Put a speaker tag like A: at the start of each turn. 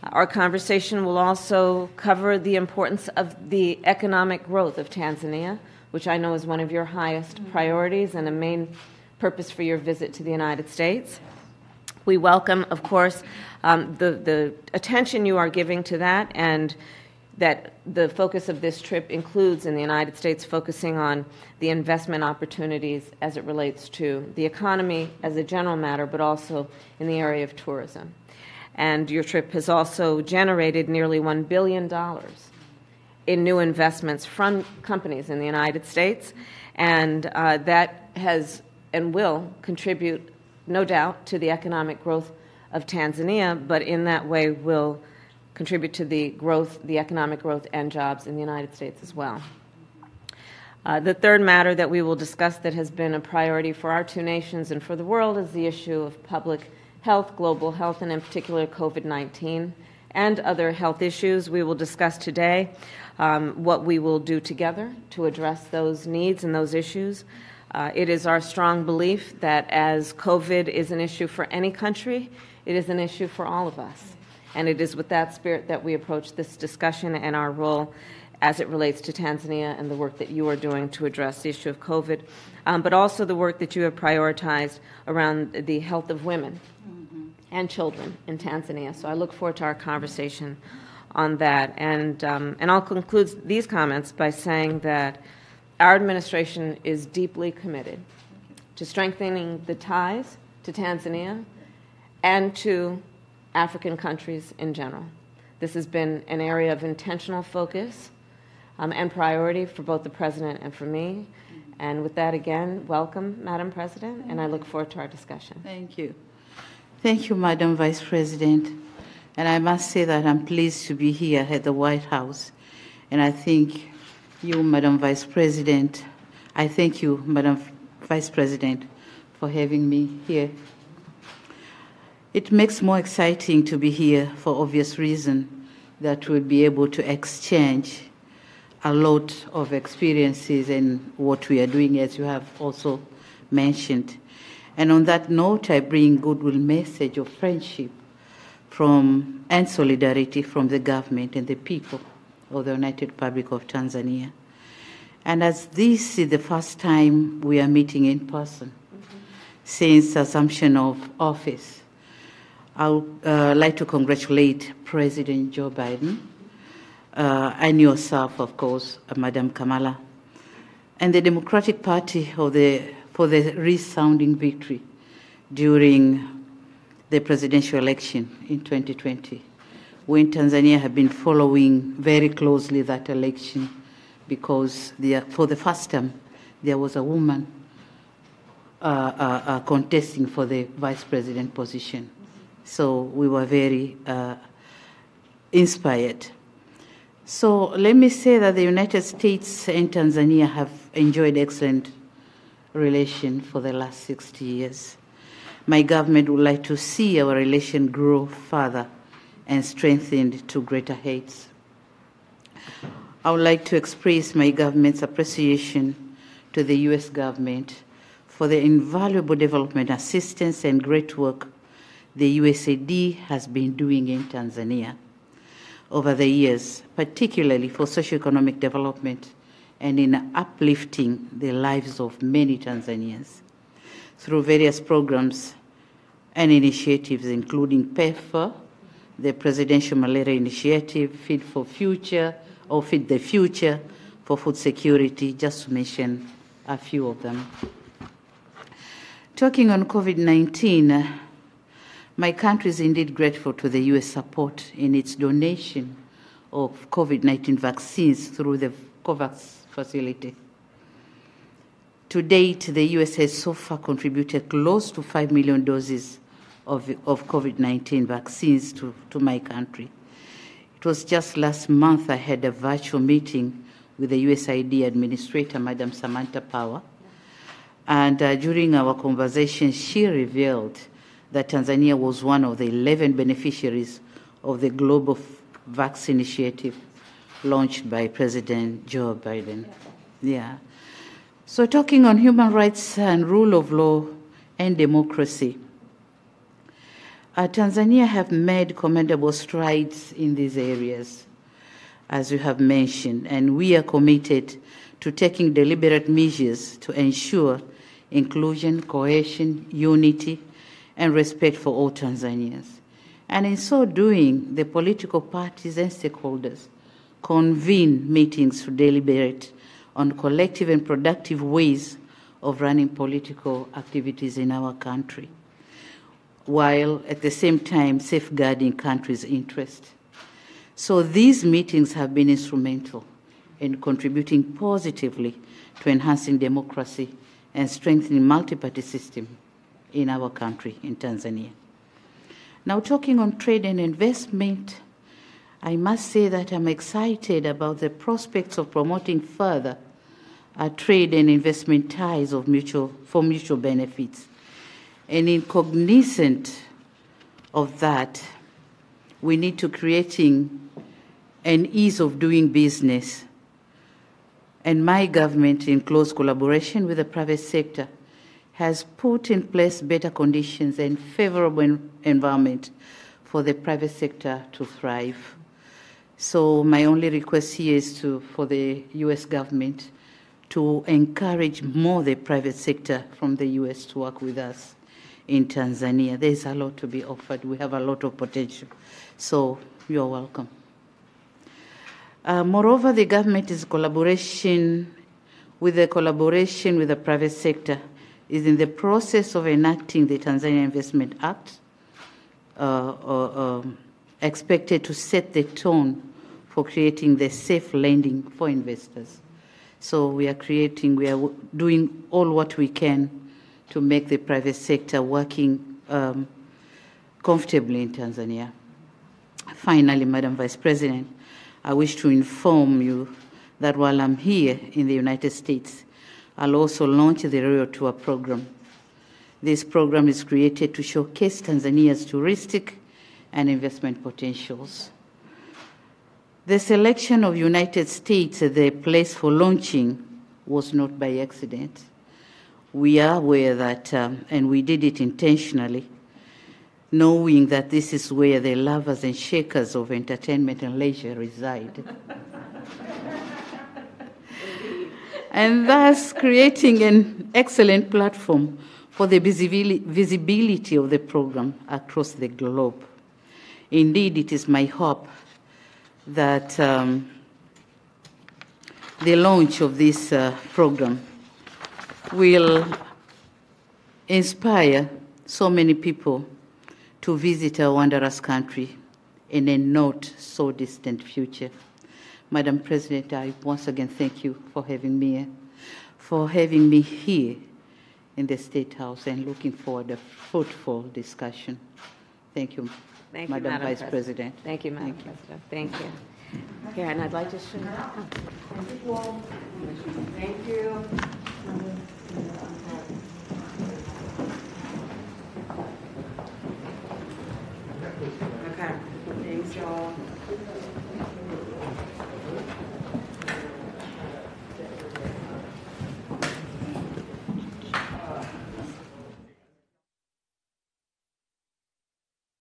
A: Our conversation will also cover the importance of the economic growth of Tanzania, which I know is one of your highest priorities and a main purpose for your visit to the United States. We welcome, of course, the attention you are giving to that, and that the focus of this trip includes in the United States focusing on the investment opportunities as it relates to the economy as a general matter, but also in the area of tourism. And your trip has also generated nearly $1 billion in new investments from companies in the United States, and that has and will contribute, no doubt, to the economic growth of Tanzania, but in that way will contribute to the growth, the economic growth and jobs in the United States as well. The third matter that we will discuss that has been a priority for our two nations and for the world is the issue of public health, global health, and in particular COVID-19 and other health issues. We will discuss today what we will do together to address those needs and those issues. It is our strong belief that as COVID is an issue for any country, it is an issue for all of us. And it is with that spirit that we approach this discussion and our role as it relates to Tanzania and the work that you are doing to address the issue of COVID, but also the work that you have prioritized around the health of women and children in Tanzania. So I look forward to our conversation on that. And I'll conclude these comments by saying that our administration is deeply committed to strengthening the ties to Tanzania and to African countries in general. This has been an area of intentional focus and priority for both the President and for me. And with that, again, welcome, Madam President, and I look forward to our discussion.
B: Thank you. Thank you, Madam Vice President. And I must say that I'm pleased to be here at the White House. And I thank you, Madam Vice President. I thank you, Madam Vice President, for having me here. It makes more exciting to be here for obvious reason that we'll be able to exchange a lot of experiences in what we are doing, as you have also mentioned. And on that note, I bring goodwill message of friendship and solidarity from the government and the people of the United Republic of Tanzania. And as this is the first time we are meeting in person since assumption of office, I would like to congratulate President Joe Biden and yourself, of course, Madam Kamala, and the Democratic Party for the resounding victory during the presidential election in 2020, when Tanzania have been following very closely that election because for the first time there was a woman contesting for the vice president position. So we were very inspired. So let me say that the United States and Tanzania have enjoyed excellent relations for the last 60 years. My government would like to see our relation grow further and strengthened to greater heights. I would like to express my government's appreciation to the U.S. government for the invaluable development assistance and great work the USAID has been doing in Tanzania over the years, particularly for socioeconomic development and in uplifting the lives of many Tanzanians through various programs and initiatives, including PEFA, the Presidential Malaria Initiative, Feed the Future for food security, just to mention a few of them. Talking on COVID-19, my country is indeed grateful to the U.S. support in its donation of COVID-19 vaccines through the COVAX facility. To date, the U.S. has so far contributed close to 5 million doses of COVID-19 vaccines to my country. It was just last month I had a virtual meeting with the USAID Administrator, Madam Samantha Power, and during our conversation, she revealed that Tanzania was one of the 11 beneficiaries of the Global Vaccine Initiative launched by President Joe Biden. Yeah. So talking on human rights and rule of law and democracy, Tanzania have made commendable strides in these areas, as you have mentioned, and we are committed to taking deliberate measures to ensure inclusion, cohesion, unity, and respect for all Tanzanians. And in so doing, the political parties and stakeholders convene meetings to deliberate on collective and productive ways of running political activities in our country, while at the same time safeguarding country's interest. So these meetings have been instrumental in contributing positively to enhancing democracy and strengthening multi-party system in our country, in Tanzania. Now, talking on trade and investment, I must say that I'm excited about the prospects of promoting further trade and investment ties for mutual benefits. And in cognizant of that, we need to creating an ease of doing business. And my government, in close collaboration with the private sector, has put in place better conditions and favorable environment for the private sector to thrive. So my only request here is for the U.S. government to encourage more the private sector from the U.S. to work with us in Tanzania. There's a lot to be offered. We have a lot of potential. So you're welcome. Moreover, the government is collaboration with the private sector is in the process of enacting the Tanzania Investment Act, expected to set the tone for creating the safe lending for investors. So we are doing all what we can to make the private sector working comfortably in Tanzania. Finally, Madam Vice President, I wish to inform you that while I'm here in the United States, I'll also launch the Royal Tour program. This program is created to showcase Tanzania's touristic and investment potentials. The selection of United States as the place for launching was not by accident. We are aware that, and we did it intentionally, knowing that this is where the lovers and shakers of entertainment and leisure reside. And thus creating an excellent platform for the visibility of the program across the globe. Indeed, it is my hope that the launch of this program will inspire so many people to visit our wondrous country in a not so distant future. Madam President, I once again thank you for having me here in the State House and looking forward to a fruitful discussion. Thank you, Madam Vice President.
A: Thank you, Madam President. Thank you. Here, and I'd like to show you.